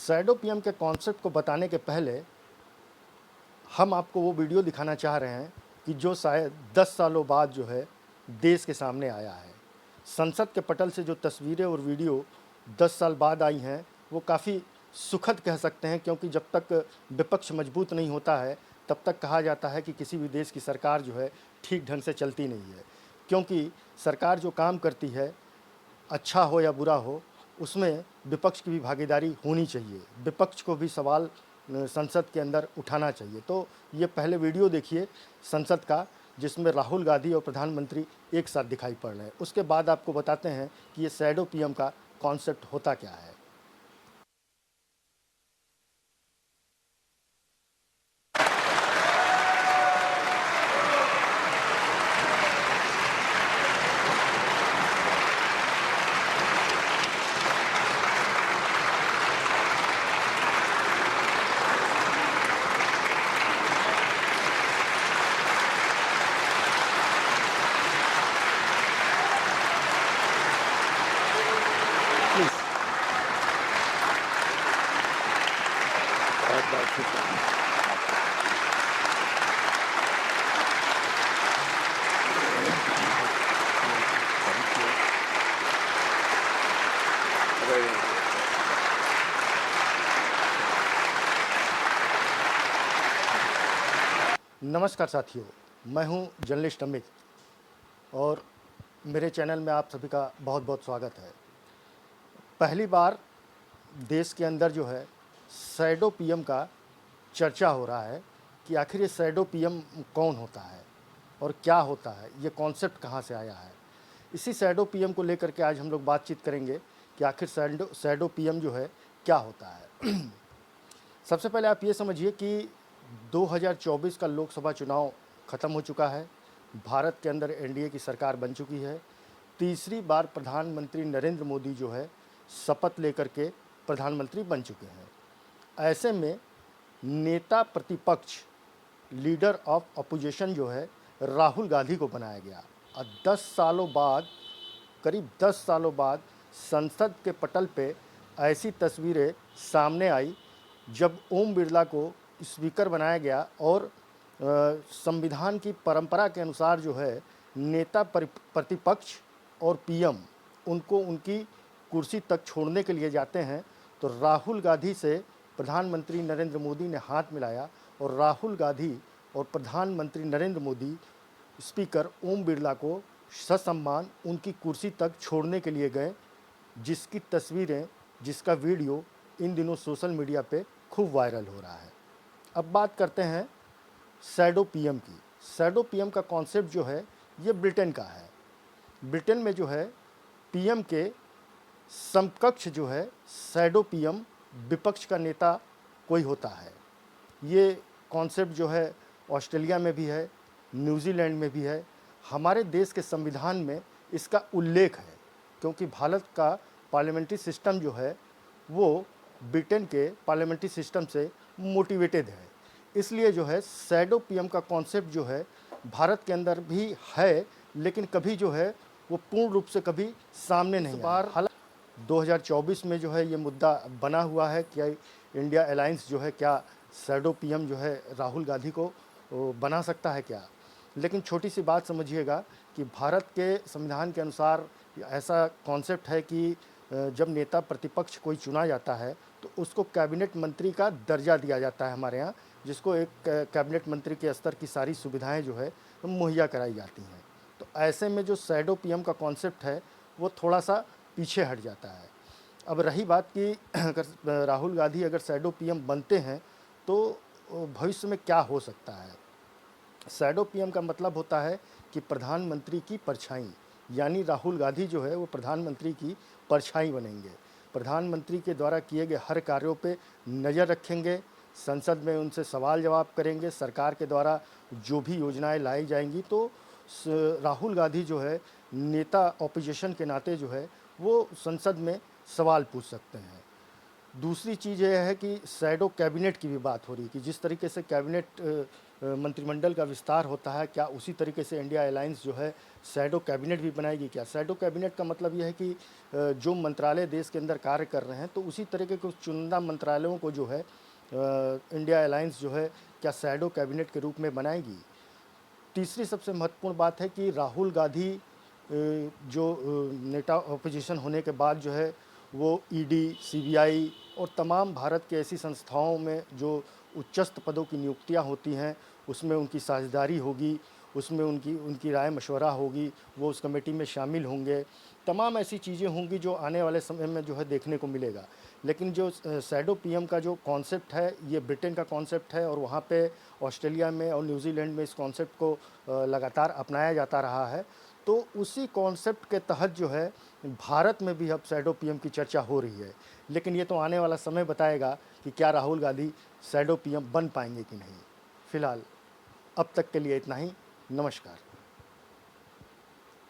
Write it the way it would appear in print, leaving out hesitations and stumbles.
Shadow PM के concept को बताने के पहले हम आपको वो वीडियो दिखाना चाह रहे हैं कि जो शायद 10 सालों बाद जो है देश के सामने आया है। संसद के पटल से जो तस्वीरें और वीडियो 10 साल बाद आई हैं वो काफ़ी सुखद कह सकते हैं, क्योंकि जब तक विपक्ष मजबूत नहीं होता है तब तक कहा जाता है कि किसी भी देश की सरकार जो है ठीक ढंग से चलती नहीं है। क्योंकि सरकार जो काम करती है, अच्छा हो या बुरा हो, उसमें विपक्ष की भी भागीदारी होनी चाहिए। विपक्ष को भी सवाल संसद के अंदर उठाना चाहिए। तो ये पहले वीडियो देखिए संसद का, जिसमें राहुल गांधी और प्रधानमंत्री एक साथ दिखाई पड़ रहे हैं। उसके बाद आपको बताते हैं कि ये शैडो पीएम का कॉन्सेप्ट होता क्या है। प्लीज। बहुत बहुत शुक्रिया। नमस्कार साथियों, मैं हूं जर्नलिस्ट अमित और मेरे चैनल में आप सभी का बहुत बहुत स्वागत है। पहली बार देश के अंदर जो है शैडो पीएम का चर्चा हो रहा है कि आखिर ये शैडो पीएम कौन होता है और क्या होता है, ये कॉन्सेप्ट कहाँ से आया है। इसी शैडो पीएम को लेकर के आज हम लोग बातचीत करेंगे कि आखिर शैडो पीएम जो है क्या होता है। सबसे पहले आप ये समझिए कि 2024 का लोकसभा चुनाव ख़त्म हो चुका है। भारत के अंदर एनडीए की सरकार बन चुकी है। तीसरी बार प्रधानमंत्री नरेंद्र मोदी जो है शपथ लेकर के प्रधानमंत्री बन चुके हैं। ऐसे में नेता प्रतिपक्ष, लीडर ऑफ अपोजिशन जो है राहुल गांधी को बनाया गया और 10 सालों बाद, करीब 10 सालों बाद संसद के पटल पे ऐसी तस्वीरें सामने आई जब ओम बिरला को स्पीकर बनाया गया और संविधान की परंपरा के अनुसार जो है नेता प्रतिपक्ष और पीएम उनको उनकी कुर्सी तक छोड़ने के लिए जाते हैं, तो राहुल गांधी से प्रधानमंत्री नरेंद्र मोदी ने हाथ मिलाया और राहुल गांधी और प्रधानमंत्री नरेंद्र मोदी स्पीकर ओम बिरला को ससम्मान उनकी कुर्सी तक छोड़ने के लिए गए, जिसकी तस्वीरें, जिसका वीडियो इन दिनों सोशल मीडिया पे खूब वायरल हो रहा है। अब बात करते हैं शैडो पीएम की। शैडो पीएम का कॉन्सेप्ट जो है ये ब्रिटेन का है। ब्रिटेन में जो है पीएम के समकक्ष जो है शैडो पीएम, विपक्ष का नेता कोई होता है। ये कॉन्सेप्ट जो है ऑस्ट्रेलिया में भी है, न्यूजीलैंड में भी है। हमारे देश के संविधान में इसका उल्लेख है, क्योंकि भारत का पार्लियामेंट्री सिस्टम जो है वो ब्रिटेन के पार्लियामेंट्री सिस्टम से मोटिवेटेड है। इसलिए जो है शैडो पीएम का कॉन्सेप्ट जो है भारत के अंदर भी है, लेकिन कभी जो है वो पूर्ण रूप से कभी सामने नहीं आया। हालांकि 2024 में जो है ये मुद्दा बना हुआ है कि इंडिया अलायंस जो है क्या शैडो पीएम जो है राहुल गांधी को बना सकता है क्या। लेकिन छोटी सी बात समझिएगा कि भारत के संविधान के अनुसार ऐसा कॉन्सेप्ट है कि जब नेता प्रतिपक्ष कोई चुना जाता है तो उसको कैबिनेट मंत्री का दर्जा दिया जाता है हमारे यहाँ, जिसको एक कैबिनेट मंत्री के स्तर की सारी सुविधाएं जो है मुहैया कराई जाती हैं। तो ऐसे में जो शैडो पीएम का कॉन्सेप्ट है वो थोड़ा सा पीछे हट जाता है। अब रही बात कि अगर राहुल गांधी अगर शैडो पीएम बनते हैं तो भविष्य में क्या हो सकता है। शैडो पीएम का मतलब होता है कि प्रधानमंत्री की परछाई, यानी राहुल गांधी जो है वो प्रधानमंत्री की परछाई बनेंगे। प्रधानमंत्री के द्वारा किए गए हर कार्यों पे नज़र रखेंगे, संसद में उनसे सवाल जवाब करेंगे, सरकार के द्वारा जो भी योजनाएं लाई जाएंगी तो राहुल गांधी जो है नेता ऑपोजिशन के नाते जो है वो संसद में सवाल पूछ सकते हैं। दूसरी चीज़ यह है कि शैडो कैबिनेट की भी बात हो रही है कि जिस तरीके से कैबिनेट मंत्रिमंडल का विस्तार होता है, क्या उसी तरीके से इंडिया अलायंस जो है शैडो कैबिनेट भी बनाएगी क्या? शैडो कैबिनेट का मतलब ये है कि जो मंत्रालय देश के अंदर कार्य कर रहे हैं, तो उसी तरीके के चुनिंदा मंत्रालयों को जो है इंडिया अलायंस जो है क्या शैडो कैबिनेट के रूप में बनाएगी? तीसरी सबसे महत्वपूर्ण बात है कि राहुल गांधी जो नेता ऑपोजिशन होने के बाद जो है वो ईडी, सीबीआई और तमाम भारत के ऐसी संस्थाओं में जो उच्चस्थ पदों की नियुक्तियां होती हैं, उसमें उनकी साझेदारी होगी, उसमें उनकी उनकी राय मशवरा होगी, वो उस कमेटी में शामिल होंगे। तमाम ऐसी चीज़ें होंगी जो आने वाले समय में जो है देखने को मिलेगा। लेकिन जो शैडो पीएम का जो कॉन्सेप्ट है, ये ब्रिटेन का कॉन्सेप्ट है और वहाँ पे ऑस्ट्रेलिया में और न्यूजीलैंड में इस कॉन्सेप्ट को लगातार अपनाया जाता रहा है। तो उसी कॉन्सेप्ट के तहत जो है भारत में भी अब शैडो पीएम की चर्चा हो रही है। लेकिन ये तो आने वाला समय बताएगा कि क्या राहुल गांधी शैडो पीएम बन पाएंगे कि नहीं। फिलहाल अब तक के लिए इतना ही। नमस्कार।